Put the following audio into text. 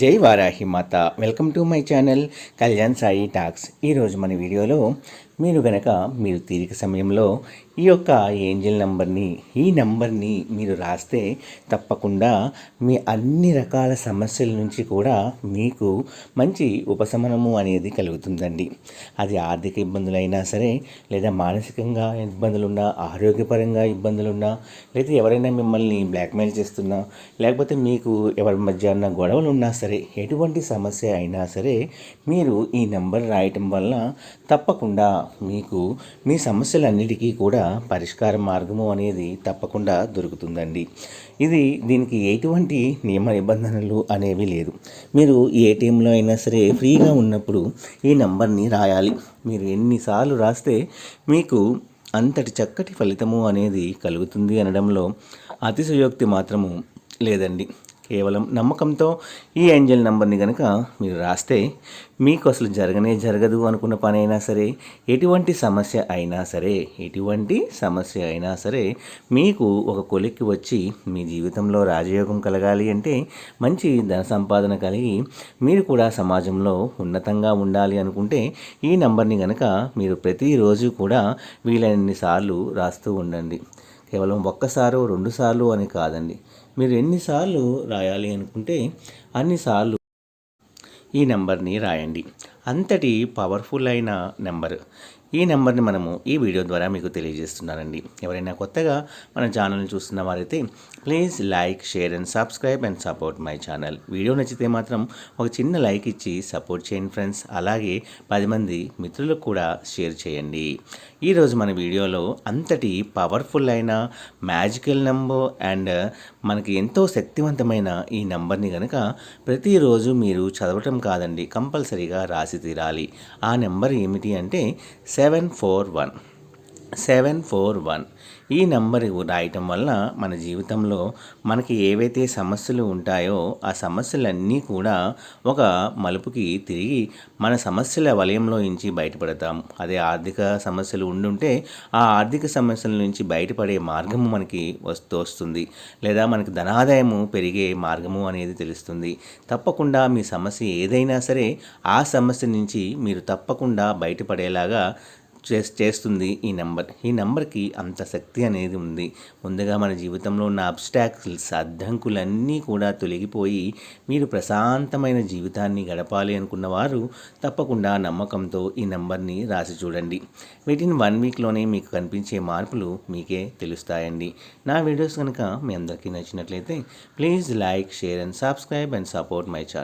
జై వారాహి మాత. Welcome to my channel Kalyan Sai talks. ఈరోజు మన వీడియోలో మీరు తీరిక సమయంలో ఈ యొక్క ఏంజల్ నంబర్ని మీరు రాస్తే తప్పకుండా మీ అన్ని రకాల సమస్యల నుంచి కూడా మీకు మంచి ఉపశమనము అనేది కలుగుతుందండి. అది ఆర్థిక ఇబ్బందులైనా సరే, లేదా మానసికంగా ఇబ్బందులున్నా, ఆరోగ్యపరంగా ఇబ్బందులున్నా, లేదా ఎవరైనా మిమ్మల్ని బ్లాక్మెయిల్ చేస్తున్నా, లేకపోతే మీకు ఎవరి మధ్య ఉన్న గొడవలు ఉన్నా సరే, ఎటువంటి సమస్య అయినా సరే మీరు ఈ నెంబర్ రాయటం వల్ల తప్పకుండా మీకు మీ సమస్యలన్నిటికీ కూడా పరిష్కార మార్గము అనేది తప్పకుండా దొరుకుతుందండి. దీనికి ఎటువంటి నియమ నిబంధనలు అనేవి లేదు. మీరు ఏటీఎంలో అయినా సరే ఫ్రీగా ఉన్నప్పుడు ఈ నెంబర్ని రాయాలి. మీరు ఎన్నిసార్లు రాస్తే మీకు అంతటి చక్కటి ఫలితము అనేది కలుగుతుంది అనడంలో అతిశయోక్తి మాత్రము లేదండి. కేవలం నమ్మకంతో ఈ ఏంజల్ నెంబర్ని కనుక మీరు రాస్తే మీకు అసలు జరగదు అనుకున్న పని అయినా సరే, ఎటువంటి సమస్య అయినా సరే మీకు ఒక కొలిక్కి వచ్చి మీ జీవితంలో రాజయోగం కలగాలి అంటే, మంచి ధన సంపాదన కలిగి మీరు కూడా సమాజంలో ఉన్నతంగా ఉండాలి అనుకుంటే ఈ నెంబర్ని కనుక మీరు ప్రతిరోజు కూడా వీలైనన్ని సార్లు రాస్తూ ఉండండి. కేవలం ఒక్కసారో 2 సార్లు అని కాదండి. మీరు ఎన్నిసార్లు రాయాలి అనుకుంటే అన్నిసార్లు ఈ నెంబర్ని రాయండి. అంతటి పవర్ఫుల్ అయిన నెంబర్. ఈ నెంబర్ని మనము ఈ వీడియో ద్వారా మీకు తెలియజేస్తున్నానండి. ఎవరైనా కొత్తగా మన ఛానల్ని చూస్తున్న వారైతే please like, share and subscribe and support my channel. Video నచ్చితే మాత్రం ఒక చిన్న లైక్ ఇచ్చి సపోర్ట్ చేయండి ఫ్రెండ్స్. అలాగే 10 మంది మిత్రులకు కూడా షేర్ చేయండి. ఈరోజు మన వీడియోలో అంతటి పవర్ఫుల్ అయిన మ్యాజికల్ నెంబర్ అండ్ మనకి ఎంతో శక్తివంతమైన ఈ నెంబర్ని కనుక ప్రతిరోజు మీరు చదవటం కాదండి, కంపల్సరీగా రాసి తీరాలి. ఆ నెంబర్ ఏమిటి అంటే 741. ఈ నెంబర్ రాయటం వల్ల మన జీవితంలో మనకి ఏవైతే సమస్యలు ఉంటాయో ఆ సమస్యలన్నీ కూడా ఒక మలుపుకి తిరిగి మన సమస్యల వలయంలో నుంచి బయటపడతాం. అదే ఆర్థిక సమస్యలు ఉండుంటే ఆ ఆర్థిక సమస్యల నుంచి బయటపడే మార్గము మనకి వస్తుంది, లేదా మనకి ధనాదాయము పెరిగే మార్గము అనేది తెలుస్తుంది. తప్పకుండా మీ సమస్య ఏదైనా సరే ఆ సమస్య నుంచి మీరు తప్పకుండా బయటపడేలాగా చేస్తుంది ఈ నెంబర్కి అంత శక్తి అనేది ఉంది. ముందుగా మన జీవితంలో ఉన్న అబ్స్టాకిల్స్, అడ్డంకులన్నీ కూడా తొలగిపోయి మీరు ప్రశాంతమైన జీవితాన్ని గడపాలి అనుకున్న వారు తప్పకుండా నమ్మకంతో ఈ నెంబర్ని రాసి చూడండి. వితిన్ 1 వీక్లోనే మీకు కనిపించే మార్పులు మీకే తెలుస్తాయండి. నా వీడియోస్ కనుక మీ అందరికీ నచ్చినట్లయితే please like, share and subscribe and support my channel.